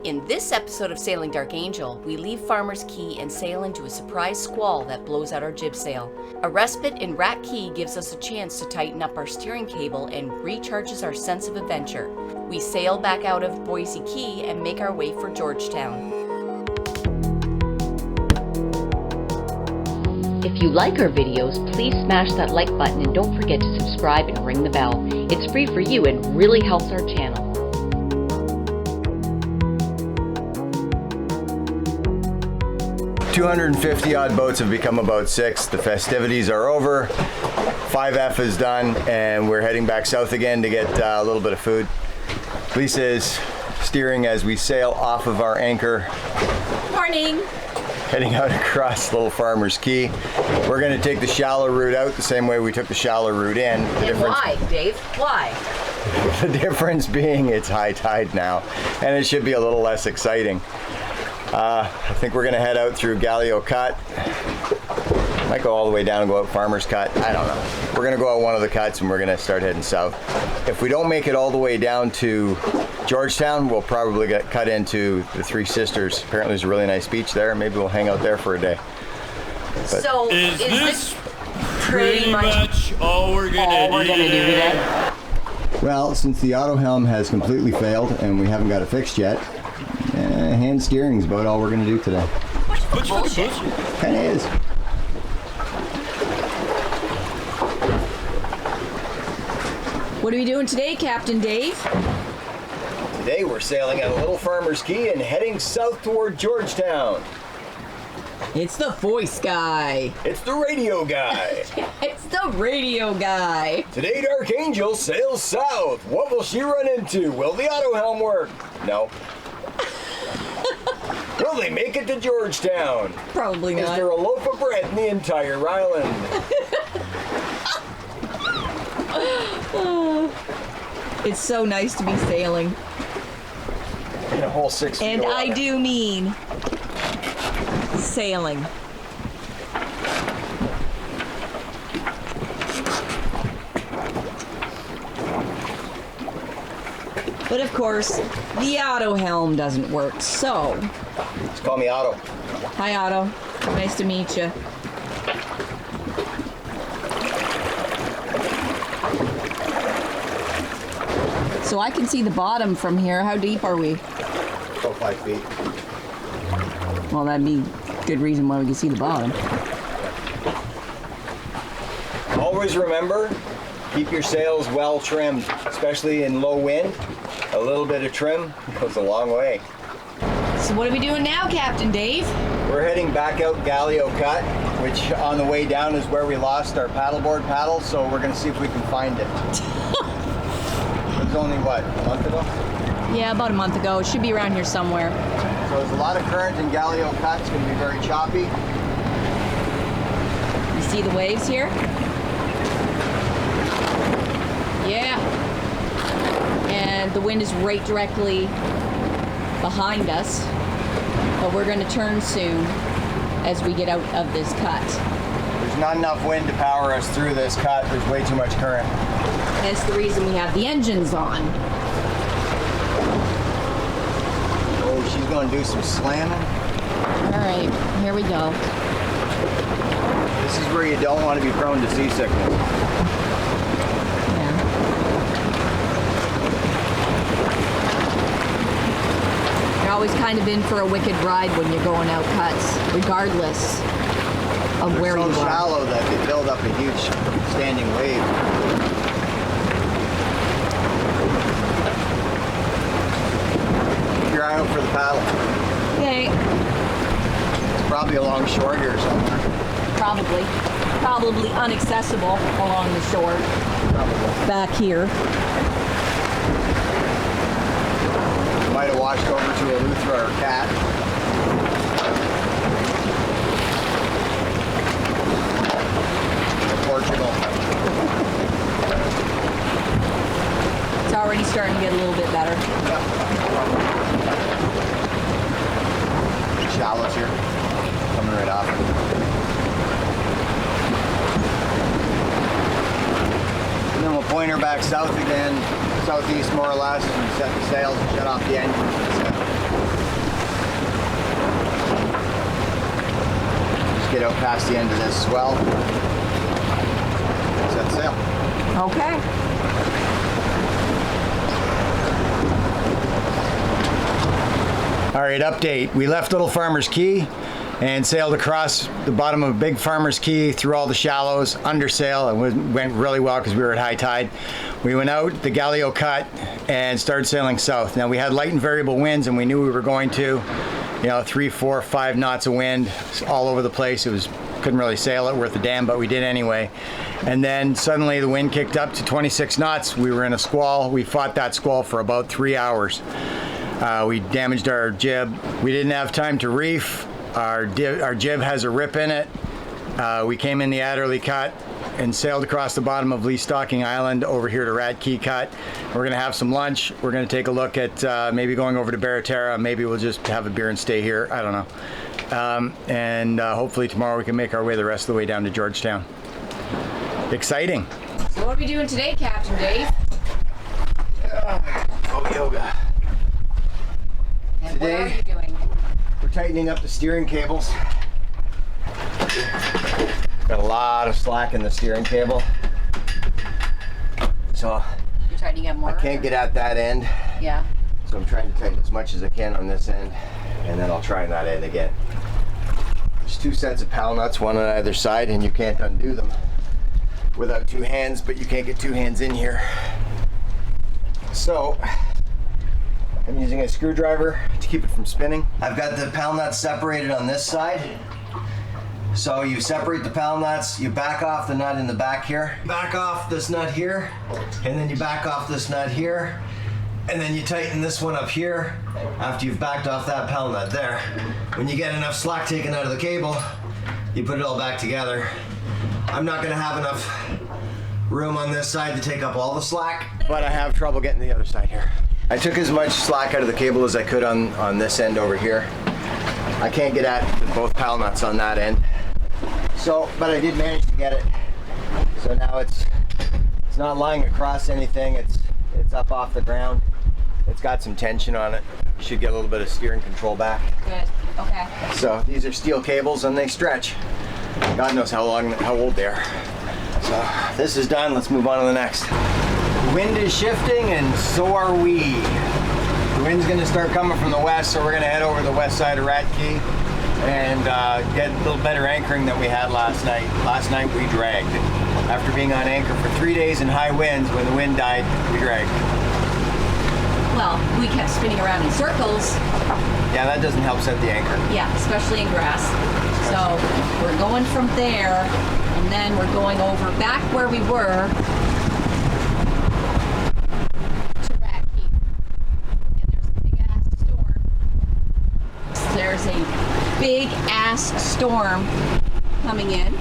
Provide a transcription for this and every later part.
In this episode of Sailing Dark Angel, we leave Farmers Cay and sail into a surprise squall that blows out our jib sail. A respite in Rat Cay gives us a chance to tighten up our steering cable and recharges our sense of adventure. We sail back out of Boysie Cay and make our way for Georgetown. If you like our videos, please smash that like button and don't forget to subscribe and ring the bell. It's free for you and really helps our channel. 250 odd boats have become about 6. The festivities are over. 5F is done and we're heading back south again to get a little bit of food. Lisa is steering as we sail off of our anchor. Morning! Heading out across Little Farmers Cay. We're going to take the shallow route out the same way we took the shallow route in. And why, Dave? Why? The difference being it's high tide now and it should be a little less exciting. I think we're going to head out through Gallio Cut. Might go all the way down and go out Farmers Cut. I don't know. We're going to go out one of the cuts and we're going to start heading south. If we don't make it all the way down to Georgetown, we'll probably get cut into the Three Sisters. Apparently there's a really nice beach there. Maybe we'll hang out there for a day. But so is this pretty much all we're going to do today? Well, since the auto helm has completely failed and we haven't got it fixed yet, hand steering is about all we're going to do today. What's bullshit? Kind of is. What are we doing today, Captain Dave? Today we're sailing out of Little Farmers Cay and heading south toward Georgetown. It's the voice guy. It's the radio guy. It's the radio guy. Today Dark Angel sails south. What will she run into? Will the auto helm work? No. Will they make it to Georgetown? Probably not. Is there a loaf of bread in the entire island? It's so nice to be sailing. In a whole 6 feet And of I water. do mean sailing. But of course, the auto helm doesn't work, so... Just call me Otto. Hi, Otto. Nice to meet you. So I can see the bottom from here. How deep are we? About 5 feet. Well, that'd be a good reason why we can see the bottom. Always remember, keep your sails well trimmed, especially in low wind. A little bit of trim goes a long way. So what are we doing now, Captain Dave? We're heading back out Gallio Cut, which on the way down is where we lost our paddleboard paddle, so we're going to see if we can find it. It was only, what, a month ago? Yeah, about a month ago. It should be around here somewhere. So there's a lot of current in Gallio Cut. It's going to be very choppy. You see the waves here? Yeah. And the wind is right directly behind us. But we're going to turn soon as we get out of this cut. There's not enough wind to power us through this cut. There's way too much current. That's the reason we have the engines on. Oh, she's going to do some slamming. All right, here we go. This is where you don't want to be prone to seasickness. Yeah. You're always kind of in for a wicked ride when you're going out cuts, regardless of where you They're so are. shallow that they build up a huge standing wave. Keep your eye out for the paddle. Okay, It's probably along shore here somewhere. probably inaccessible along the shore. Probably. Back here. Might have washed over to Eleuthera or Cat. Or Portugal. It's already starting to get a little bit better. Shallows here. Coming right off. And then we'll point her back south again, southeast more or less, and set the sails and shut off the engine. out past the end of this swell. Set sail. Okay. All right, update. We left Little Farmers Cay and sailed across the bottom of Big Farmers Cay through all the shallows, under sail. It went really well because we were at high tide. We went out the Gallio Cut and started sailing south. Now we had light and variable winds, and we knew we were going to, 3, 4, 5 knots of wind all over the place. Couldn't really sail it worth a damn, but we did anyway. And then suddenly the wind kicked up to 26 knots. We were in a squall. We fought that squall for about 3 hours. We damaged our jib. We didn't have time to reef. Our jib has a rip in it. We came in the Adderley Cut and sailed across the bottom of Lee Stocking Island over here to Rat Cay Cut. We're gonna have some lunch. We're gonna take a look at maybe going over to Barraterra. Maybe we'll just have a beer and stay here. I don't know. And hopefully tomorrow we can make our way the rest of the way down to Georgetown. Exciting. So what are we doing today, Captain Dave? Yoga. And what are you doing? We're tightening up the steering cables. Got a lot of slack in the steering cable. So You're tightening up more? I can't get at that end. Yeah. So I'm trying to tighten as much as I can on this end, and then I'll try that end again. There's 2 sets of pal nuts, one on either side, and you can't undo them without 2 hands, but you can't get 2 hands in here. So I'm using a screwdriver to keep it from spinning. I've got the pal nuts separated on this side. So you separate the pal nuts, you back off the nut in the back here, back off this nut here, and then you back off this nut here, and then you tighten this one up here after you've backed off that pal nut there. When you get enough slack taken out of the cable, you put it all back together. I'm not gonna have enough room on this side to take up all the slack, but I have trouble getting the other side here. I took as much slack out of the cable as I could on this end over here. I can't get at both pal nuts on that end. So, but I did manage to get it. So now it's not lying across anything. It's up off the ground. It's got some tension on it. You should get a little bit of steering control back. Good. Okay. So these are steel cables and they stretch. God knows how old they are. So this is done. Let's move on to the next. The wind is shifting and so are we. The wind's gonna start coming from the west, so we're gonna head over the west side of Rat Cay and get a little better anchoring than we had last night. Last night we dragged. After being on anchor for 3 days in high winds, when the wind died, we dragged. Well, we kept spinning around in circles. Yeah, that doesn't help set the anchor. Yeah, especially in grass. So we're going from there, and then we're going over back where we were to Rat Cay. And there's a big ass storm. There's a big ass storm coming in,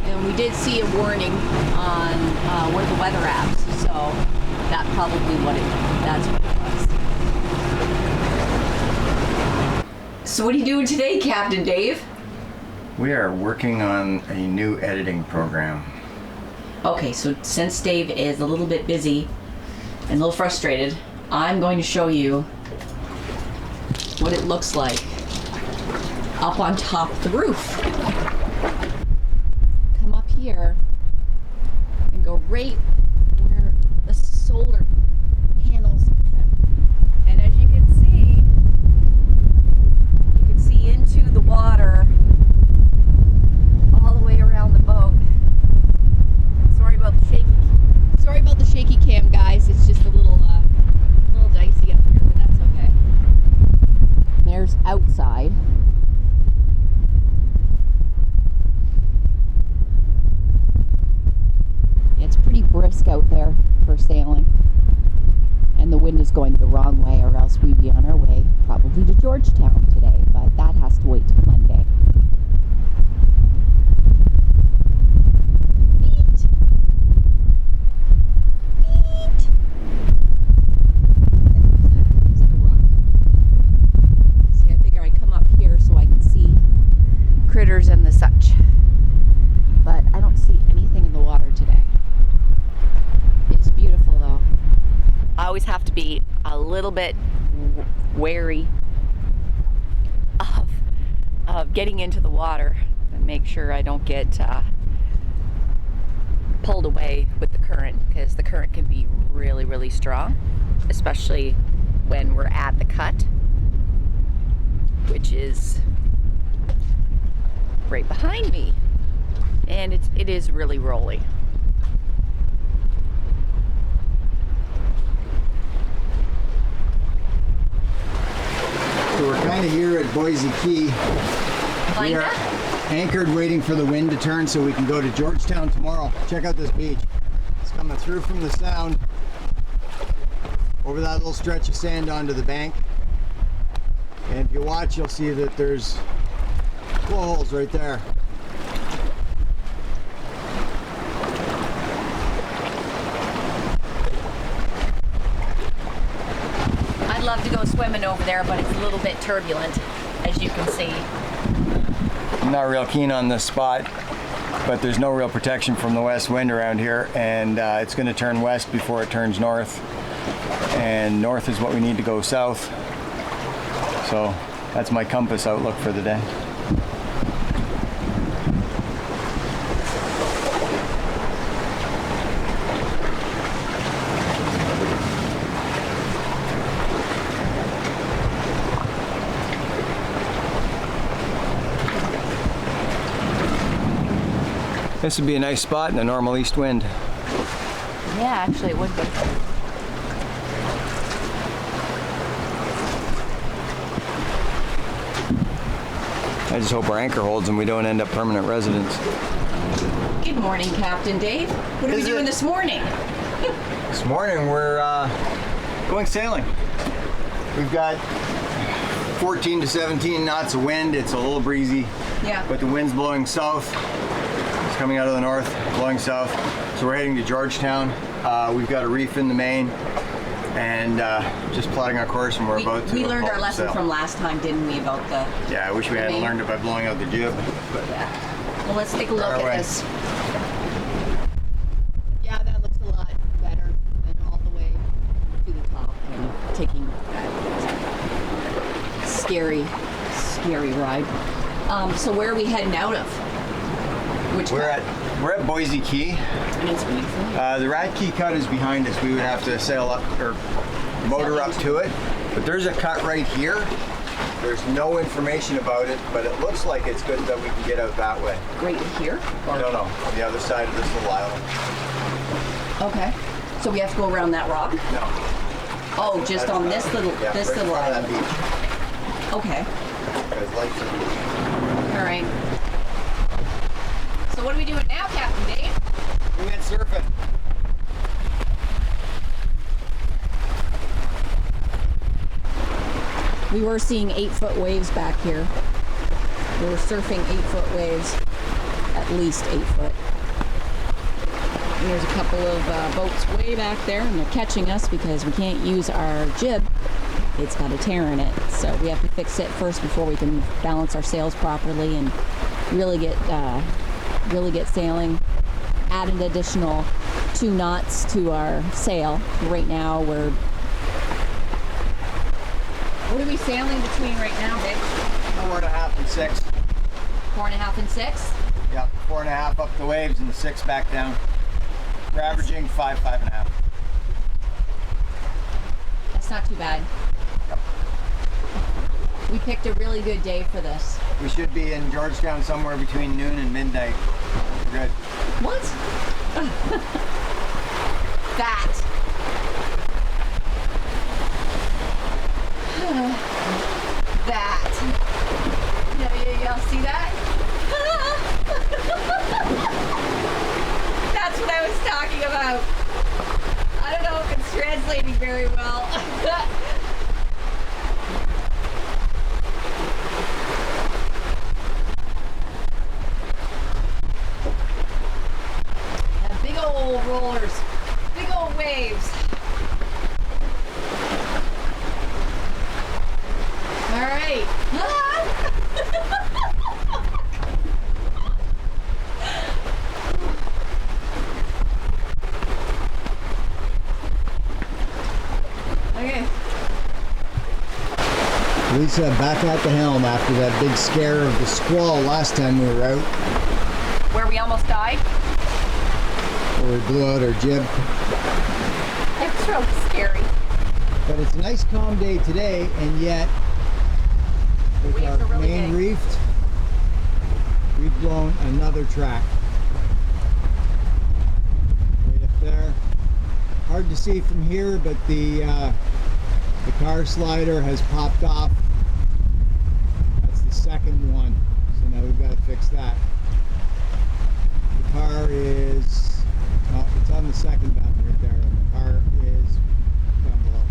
and we did see a warning on one of the weather apps. So that's probably that's what it was. So what are you doing today, Captain Dave? We are working on a new editing program. Okay, so since Dave is a little bit busy and a little frustrated, I'm going to show you what it looks like up on top of the roof. Come up here and go right where the solar panels are. And as you can see into the water all the way around the boat. Sorry about the shaky cam, guys. It's just a little dicey up here, but that's okay. There's outside. It's pretty brisk out there for sailing. And the wind is going the wrong way, or else we'd be on our way probably to Georgetown today, but that has to wait till Monday. See, I figure I come up here so I can see critters and the such, but I don't see anything in the water today. It's beautiful though. I always have to be a little bit wary of getting into the water. And make sure I don't get pulled away with the current, because the current can be really, really strong, especially when we're at the cut, which is right behind me, and it is really rolly. So we're kind of here at Boysie Cay. We are anchored waiting for the wind to turn so we can go to Georgetown tomorrow. Check out this beach. It's coming through from the sound over that little stretch of sand onto the bank. And if you watch, you'll see that there's blow holes right there. I'd love to go swimming over there, but it's a little bit turbulent, as you can see. I'm not real keen on this spot, but there's no real protection from the west wind around here, and it's going to turn west before it turns north, and north is what we need to go south. So that's my compass outlook for the day. This would be a nice spot in a normal east wind. Yeah, actually it would be. I just hope our anchor holds and we don't end up permanent residents. Good morning, Captain Dave. What are we doing this morning? This morning we're going sailing. We've got 14 to 17 knots of wind. It's a little breezy, Yeah. but the wind's blowing south. It's coming out of the north, blowing south. So we're heading to Georgetown. We've got a reef in the main, and just plotting our course, and we're about to. We learned our lesson sail. from last time, didn't we, about the... Yeah, I wish we hadn't main? learned it by blowing out the jib. But Yeah. Well, let's take a look Right at away. this. Yeah, that looks a lot better than all the way to the top. And taking that scary ride. So where are we heading out of? Which we're cut? at Boysie Cay. And it's beautiful. The Rat Cay cut is behind us. We would have to sail up or motor up to it. But there's a cut right here. There's no information about it, but it looks like it's good that we can get out that way. Right here? Or- No, on the other side of this little island. Okay. So we have to go around that rock? No. Oh, just on this little Yeah, this right in little front of island. that beach. Okay. Because life's a beach. All right. So what are we doing now, Captain Dave? We went surfing. We were seeing 8-foot waves back here. We were surfing 8-foot waves, at least 8 foot. And there's a couple of boats way back there, and they're catching us because we can't use our jib. It's got a tear in it, so we have to fix it first before we can balance our sails properly and really get sailing. Add an additional 2 knots to our sail. Right now we're... What are we sailing between right now, Vic? 4.5 and 6. 4.5 and 6? Yeah, 4.5 up the waves and the 6 back down. We're averaging 5.5. That's not too bad. We picked a really good day for this. We should be in Georgetown somewhere between noon and midnight. We're good. What? That. That. Y'all see that? That's what I was talking about. I don't know if it's translating very well. Big old rollers, big old waves. All right. Okay. Lisa back at the helm after that big scare of the squall last time we were out, Where we almost died. where we blew out our jib. It was really scary. But it's a nice calm day today, and yet with Waves our are really main big. reefed, we've blown another track. Right up there. Hard to see from here, but the car slider has popped off. That's the second one, so now we've got to fix that. The car is, well, it's on the second button right there, and the car is down below.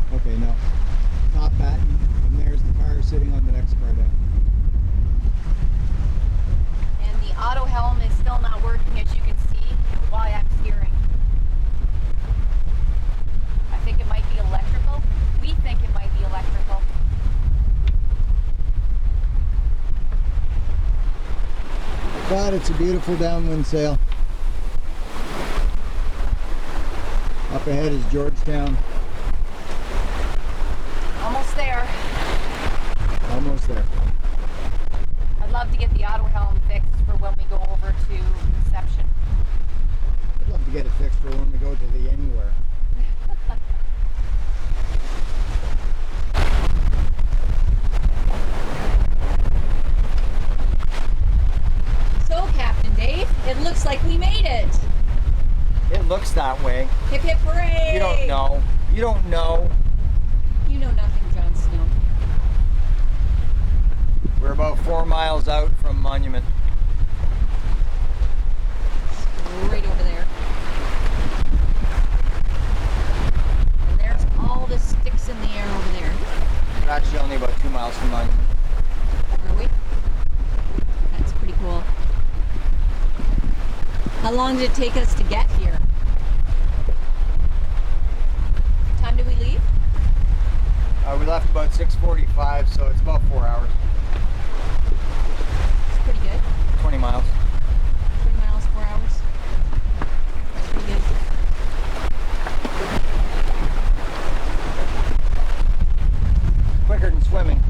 So, okay, no, top button, and there's the car sitting on the next car down. And the auto helm is still not working, as you can see, while I'm steering. I think it might be electrical. We think it might be electrical. But it's a beautiful downwind sail. Up ahead is Georgetown. Almost there. Almost there. I'd love to get the auto helm fixed for when we go over to Inception. I'd love to get it fixed for when we go to the anywhere. So, Captain Dave, it looks like we made it. It looks that way. Hip hip hooray! You don't know. You don't know. You know nothing, Jon Snow. We're about 4 miles out from Monument. Right over there. And there's all the sticks in the air over there. We're actually only about 2 miles from Monument. Are we? That's pretty cool. How long did it take us to get here? What time did we leave? We left about 6:45, so it's about 4 hours. It's pretty good. 20 miles. 3 miles, 4 hours. That's pretty good. Quicker than swimming.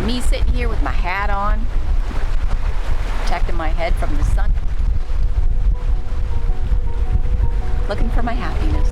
Me sitting here with my hat on, protecting my head from the sun, looking for my happiness.